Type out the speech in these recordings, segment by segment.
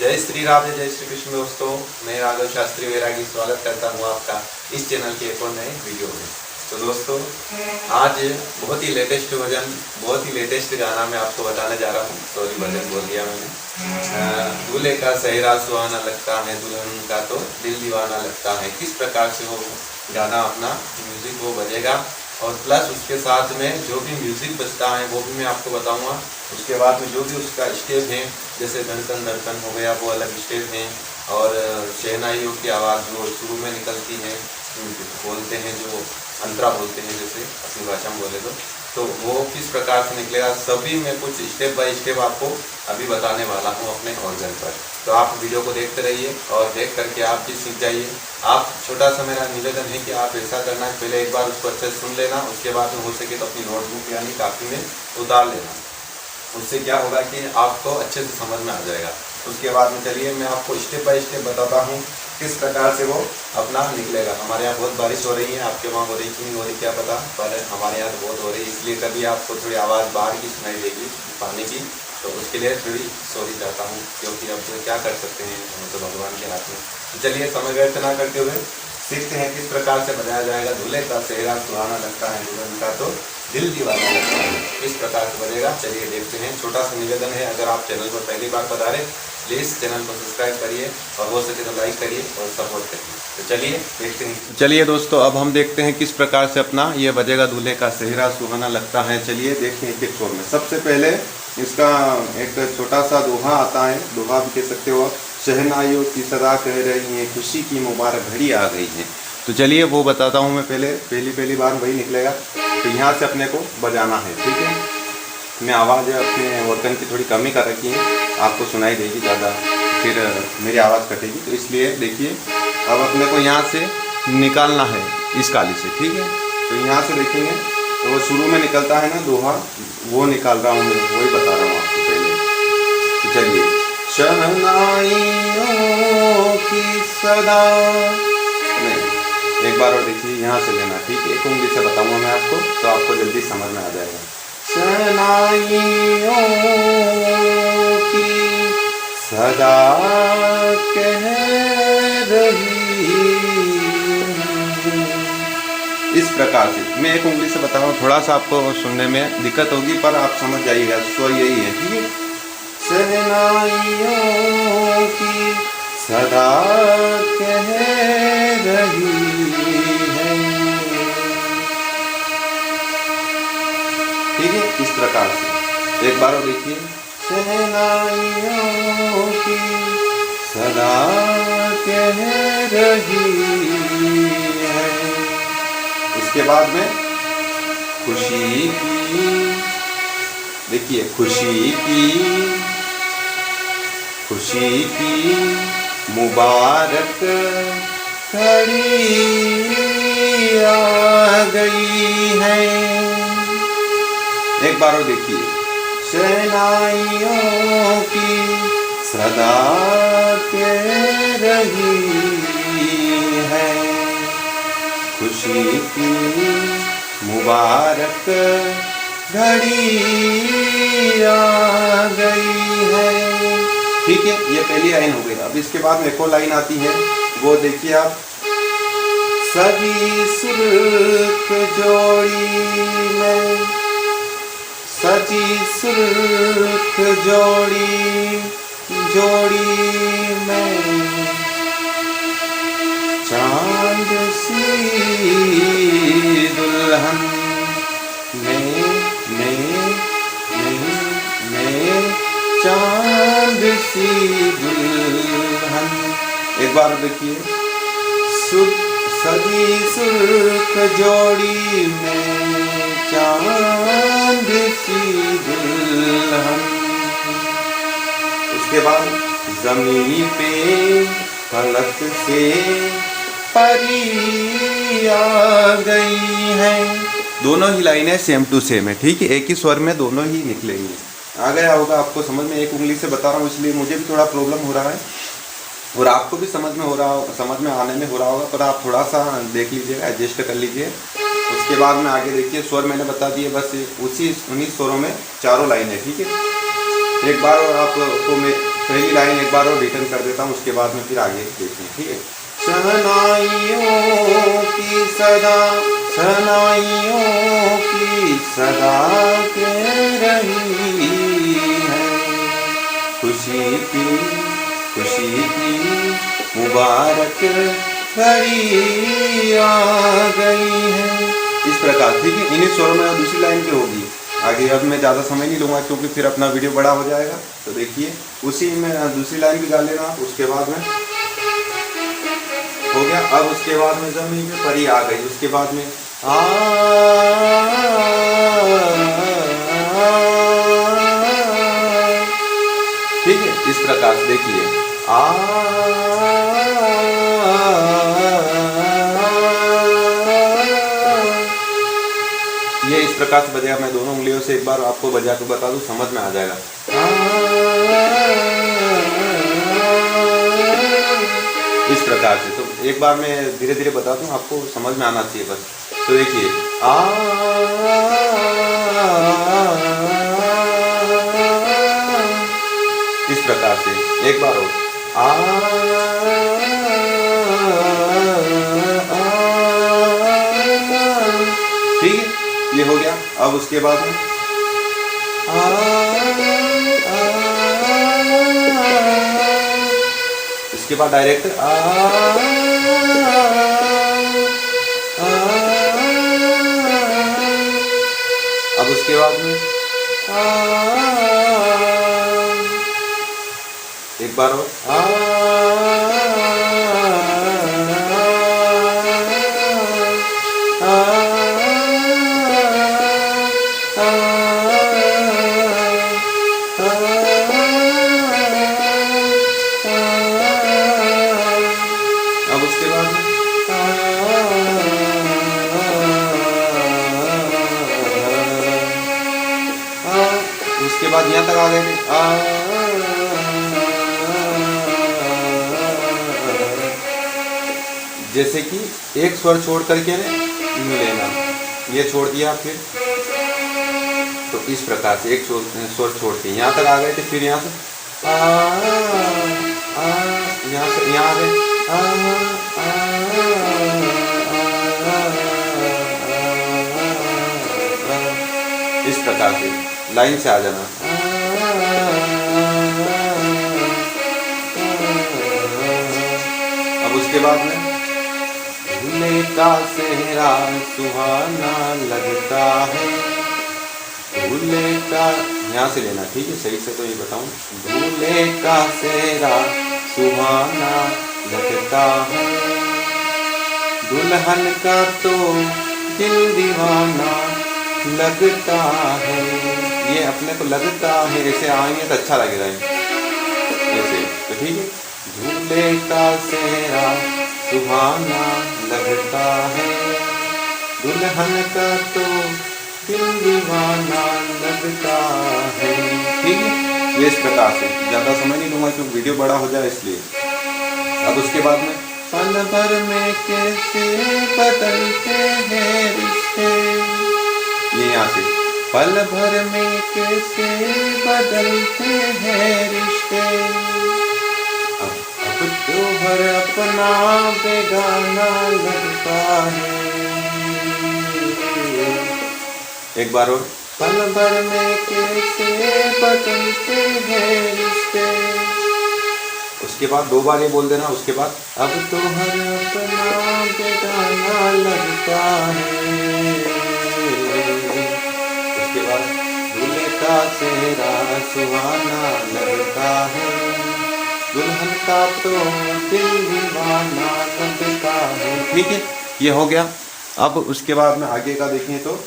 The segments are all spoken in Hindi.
जय श्री राधे, जय श्री कृष्ण दोस्तों। मैं राघव शास्त्री वैरागी स्वागत करता हूँ आपका इस चैनल के एक और नए वीडियो में। तो दोस्तों, आज बहुत ही लेटेस्ट भजन, बहुत ही लेटेस्ट गाना मैं आपको बताने जा रहा हूँ। सॉरी, भजन बोल दिया मैंने। दूल्हे का सेहरा सुहाना लगता है, दुल्हन का तो दिल दीवाना लगता है। किस प्रकार से वो गाना अपना म्यूजिक वो बजेगा और प्लस उसके साथ में जो भी म्यूजिक बजता है वो भी मैं आपको बताऊंगा। उसके बाद में जो भी उसका स्टेप है, जैसे धड़कन धड़कन हो गया वो अलग स्टेप है, और शहनाइयों की आवाज़ जो शुरू में निकलती है, बोलते हैं जो अंतरा बोलते हैं जैसे अपनी भाषा में बोले तो वो किस प्रकार से निकलेगा, सभी मैं कुछ स्टेप बाय स्टेप आपको अभी बताने वाला हूँ अपने ऑर्गन पर। तो आप वीडियो को देखते रहिए और देख करके आप भी सीख जाइए। आप छोटा सा मेरा निवेदन है कि आप ऐसा करना है, पहले एक बार उसको अच्छे से सुन लेना, उसके बाद में हो सके तो अपनी नोटबुक यानी कापी में उतार लेना। उससे क्या होगा कि आपको अच्छे से समझ में आ जाएगा। उसके बाद में चलिए मैं आपको स्टेप बाय स्टेप बताता हूँ किस प्रकार से वो अपना निकलेगा। हमारे यहाँ बहुत बारिश हो रही है, आपके वहाँ हो रही कि नहीं हो रही क्या पता, पर हमारे यहाँ तो बहुत हो रही है, इसलिए कभी आपको थोड़ी आवाज़ बाहर की सुनाई देगी पानी की, तो उसके लिए थोड़ी सॉरी चाहता हूँ, क्योंकि अब क्या कर सकते हैं, तो भगवान के हाथ में। तो चलिए समय व्यर्थ ना करते हुए सीखते हैं किस प्रकार से बजाया जाएगा। दूल्हे का सेहरा सुहाना लगता है, दुल्हन का तो दिल दीवाना लगता है। किस प्रकार से बजेगा चलिए देखते हैं। छोटा सा निवेदन है, अगर आप चैनल पर पहली बार पधारे प्लीज़ चैनल को सब्सक्राइब करिए और हो सके तो लाइक करिए और सपोर्ट करिए। तो चलिए देखते हैं। चलिए दोस्तों, अब हम देखते हैं किस प्रकार से अपना ये बजेगा। दूल्हे का सेहरा सुहाना लगता है। चलिए देखते हैं किस स्वर में। सबसे पहले इसका एक छोटा सा दोहा आता है, दोहा भी कह सकते हो। शहनाइयों की सदा कह रही है, खुशी की मुबारक घड़ी आ गई है। तो चलिए वो बताता हूँ मैं। पहली बार वही निकलेगा, तो यहाँ से अपने को बजाना है, ठीक है। मैं आवाज़ अपने वर्तन की थोड़ी कमी कर रखी है, आपको सुनाई देगी ज़्यादा, फिर मेरी आवाज़ कटेगी, तो इसलिए देखिए अब अपने को यहाँ से निकालना है इस काली से, ठीक है। तो यहाँ से देखेंगे तो वो शुरू में निकलता है ना दोहा, वो निकाल रहा हूँ मैं, वही बता रहा हूँ आपको पहले। तो चलिए, शहनाइयों की सदा, नहीं एक बार और देखिए, यहाँ से लेना, ठीक है। एक उंगली से बताऊँगा मैं आपको, तो आपको जल्दी समझ में आ जाएगा। शहनाइयों की सदा कह रही, इस प्रकार से मैं एक उंगली से बता रहा हूँ। थोड़ा सा आपको सुनने में दिक्कत होगी, पर आप समझ जाइएगा, स्वर यही है, ठीक है। शहनाइयों की सदा कह रही है, ठीक है। इस प्रकार से एक बार और देखिए। शहनाइयों की सदा कह रही है। उसके बाद में खुशी की, देखिए खुशी की मुबारक घड़ी आ गई है। एक बार और देखिए। शहनाइयों की सदा कह रही है, खुशी की मुबारक घड़ी आ गई है, ठीक है। ये पहली लाइन हो गई। अब इसके बाद में एक और लाइन आती है, वो देखिए आप। सजी सुर्ख जोड़ी में, सजी सुर्ख जोड़ी में चांद सी दुल्हन में चांद सी दुल्हन। एक बार देखिए। सजी सुर्ख जोड़ी में चांद सी दुल्हन। उसके बाद ज़मीन पे फलक से परी आ गई है। दोनों ही लाइनें सेम टू सेम है, ठीक है। एक ही स्वर में दोनों ही निकलेंगे। आ गया होगा आपको समझ में। एक उंगली से बता रहा हूँ, इसलिए मुझे भी थोड़ा प्रॉब्लम हो रहा है और आपको भी समझ में आने में हो रहा होगा, पर आप थोड़ा सा देख लीजिएगा, एडजस्ट कर लीजिए। उसके बाद में आगे देखिए, स्वर मैंने बता दिए, बस उन्हीं स्वरों में चारों लाइन है, ठीक है। एक बार और आपको मैं पहली लाइन एक बार और रिटर्न कर देता हूँ, उसके बाद में फिर आगे देखते हैं, ठीक है। शहनाइयों की सदा, शहनाइयों की सदा कह रही है, खुशी की मुबारक घड़ी आ गई है। इस प्रकार, ठीक है। इन्हीं स्वरों में दूसरी लाइन पे होगी आगे। अब मैं ज़्यादा समय नहीं लूँगा क्योंकि फिर अपना वीडियो बड़ा हो जाएगा। तो देखिए, उसी में दूसरी लाइन भी गा लेना। उसके बाद में हो गया। अब उसके बाद में ज़मीन पे परी आ गई। उसके बाद में ठीक है। इस प्रकार से देखिए, ये इस प्रकार से बजेगा। मैं दोनों उंगलियों से एक बार आपको बजा के बता दूं, समझ में आ जाएगा। इस प्रकार से। तो एक बार मैं धीरे धीरे बता दूं, आपको समझ में आना चाहिए बस। तो देखिए, इस प्रकार से एक बार और ठीक है, ये हो गया। अब उसके बाद में इसके बाद डायरेक्ट अब उसके बाद में एक बार और अब उसके बाद उसके बाद यहाँ तक आ गए थे। जैसे कि एक स्वर छोड़ करके लेना, ये छोड़ दिया, फिर तो इस प्रकार से एक स्वर छोड़ के यहाँ तक आ गए थे। फिर यहाँ से यहाँ से यहाँ आ गए। इस प्रकार से लाइन से आ जाना। अब उसके बाद में भूले का सेहरा सुहाना लगता है, भूले का यहाँ से लेना, ठीक है, सही से तो ये बताऊं। भूले का सेहरा सुहाना लगता है, दुल्हन का तो दिल दीवाना लगता है। ये अपने को लगता है, ऐसे आएंगे तो अच्छा लगेगा ऐसे, तो ठीक है। झूले का सेहरा सुहाना लगता है, दुल्हन का तो दिल दीवाना लगता है, ठीक है। ये इस प्रकार से, ज़्यादा समय नहीं लूँगा क्योंकि वीडियो बड़ा हो जाए इसलिए। अब उसके बाद में पल भर में कैसे बदलते हैं रिश्ते, ये यहाँ से पल भर में कैसे बदलते हैं रिश्ते, अब तो हर अपना बेगाना लगता है। एक बार और, पल भर में कैसे बदलते हैं रिश्ते। उसके बाद दो बार ये बोल देना। उसके बाद अब तो हर अपना बेगाना लगता है। उसके बाद दूल्हे का सेहरा सुहाना लगता है, दुल्हन का तो दिल दीवाना लगता है, ठीक है। ये हो गया। अब उसके बाद में आगे का देखें तो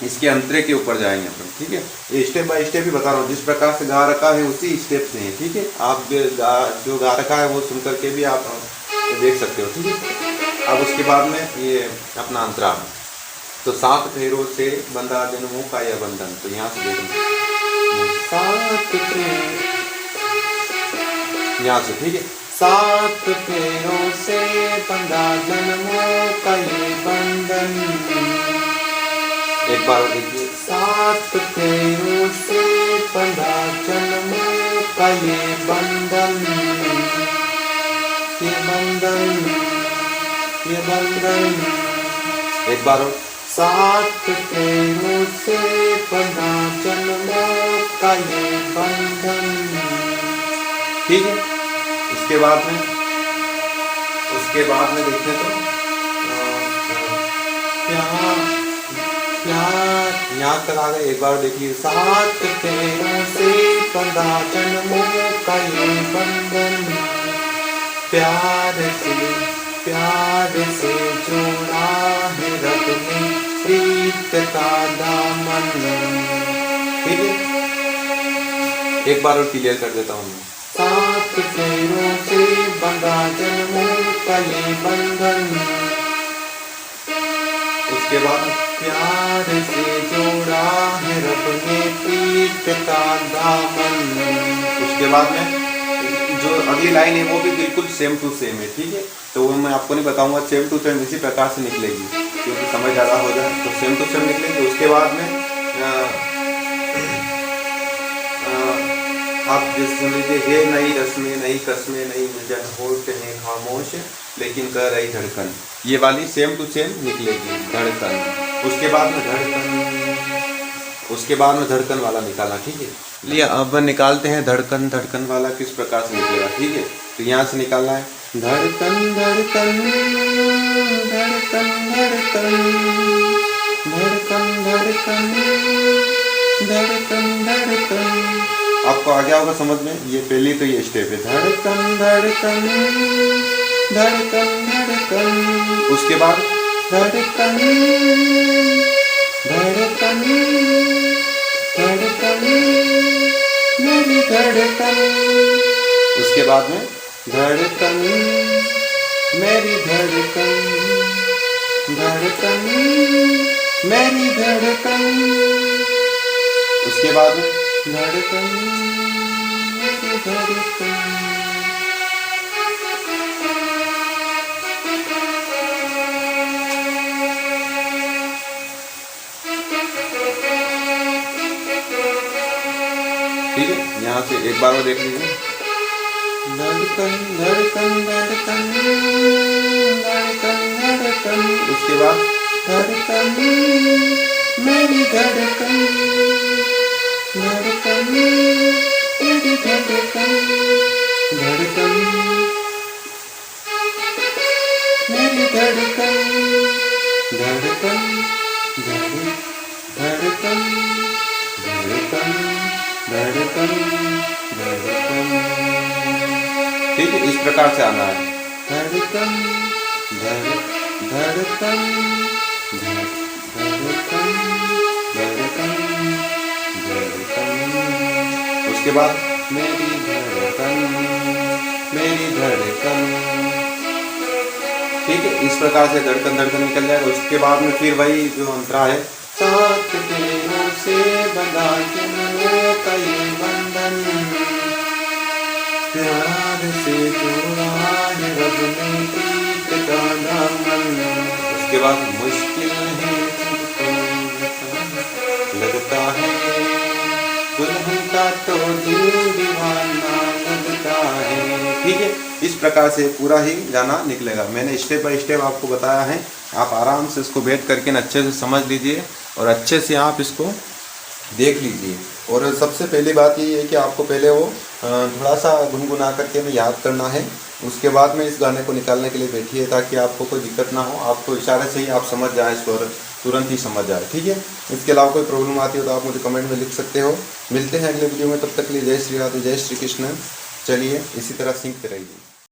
इसके अंतरे के ऊपर जाएंगे अपन, ठीक है। ये स्टेप बाय स्टेप ही बता रहा हूँ, जिस प्रकार से गा रखा है उसी स्टेप से है, ठीक है। आप जो गा रखा है वो सुन करके भी आप देख सकते हो, ठीक है। अब उसके बाद में ये अपना अंतरा, तो 7 फेरों से बंधा जन्मों का यह बंधन, तो यहाँ से देखना 7 फेर, यहाँ से, ठीक है। 7 फेरों से बंधा जन्मों का ये बंधन। एक बार देखिए, 7 फेरों से बंधा जन्मों का ये बंधन, ये बंधन, ये बंधन। एक बार और। सात फेरों से बंधा जन्मों का ये बंधन। ठीक है। उसके बाद में देखें तो प्यार यहाँ तक आ गए। एक बार देखिए। सात फेरों से बंधा जन्मों का ये बंधन, प्यार से जोड़ा है रब ने प्रीत का दामन। ठीक है। एक बार और क्लियर कर देता हूँ। सात फेरों से बंधा जन्मों का ये बंधन, उसके बाद प्यार से जोड़ा है रब ने प्रीत का दामन। उसके बाद में जो अगली लाइन है वो भी बिल्कुल सेम टू सेम है। ठीक है। तो वो मैं आपको नहीं बताऊंगा, सेम टू सेम इसी प्रकार से निकलेगी क्योंकि समझ ज़्यादा हो जाए तो सेम टू सेम निकलेगी। उसके बाद में आप जैसे समझिए, हे नई रस्में नई कस्में नई मिलन होते हैं खामोश लेकिन कर रही धड़कन, ये वाली सेम टू सेम निकलेगी धड़कन। उसके बाद में धड़कन वाला निकालना। ठीक है। चलिए अब निकालते हैं धड़कन। धड़कन वाला किस प्रकार से निकलेगा। ठीक है। तो यहाँ से निकालना है धड़कन धड़कन धड़कन धड़कन धड़कन धड़कन धड़कन धड़कन। आपको आ गया होगा समझ में। ये पहली तो ये स्टेप है धड़कन धड़कन धड़कन धड़कन। उसके बाद धड़कन धड़कन धड़कन मेरी धड़कन। उसके बाद में धड़कन मेरी धड़कन, धड़कन मेरी धड़कन। उसके बाद में धड़कन मेरी धड़कन। ठीक है। यहाँ से एक बार और देख लीजिए। धड़कन धड़कन धड़कन धड़कन धड़कन। उसके बाद धड़कन मेरी धड़कन, धड़कन मेरी धड़कन, धड़कन मेरी धड़कन, धड़कन धड़कन धड़कन धड़कन धड़कन। ठीक है। इस प्रकार से आना है धड़कन धड़कन धड़कन धड़कन धड़कन। उसके बाद मेरी धड़कन, मेरी धड़कन। ठीक है। इस प्रकार से धड़कन धड़कन निकल जाएगा। उसके बाद में फिर वही जो अंतरा है सात फेरों से बंधा जन्मों का ये बंधन, प्यार से जोड़ा है रब ने प्रीत का दामन। उसके बाद मुश्किल है लगता है दुल्हन का तो दिल दीवाना लगता है। ठीक है। इस प्रकार से पूरा ही गाना निकलेगा। मैंने स्टेप बाय स्टेप आपको बताया है। आप आराम से इसको बैठ करके अच्छे से समझ लीजिए और अच्छे से आप इसको देख लीजिए। और सबसे पहली बात ये है कि आपको पहले वो थोड़ा सा गुनगुना करके में याद करना है। उसके बाद में इस गाने को निकालने के लिए बैठिए ताकि आपको कोई दिक्कत ना हो। आपको इशारे से ही आप समझ जाए, स्वर तुरंत ही समझ जाए। ठीक है। इसके अलावा कोई प्रॉब्लम आती हो तो आप मुझे कमेंट में लिख सकते हो। मिलते हैं अगले वीडियो में। तब तक के लिए जय श्री राधे, जय श्री कृष्ण। चलिए इसी तरह सीखते रहिए।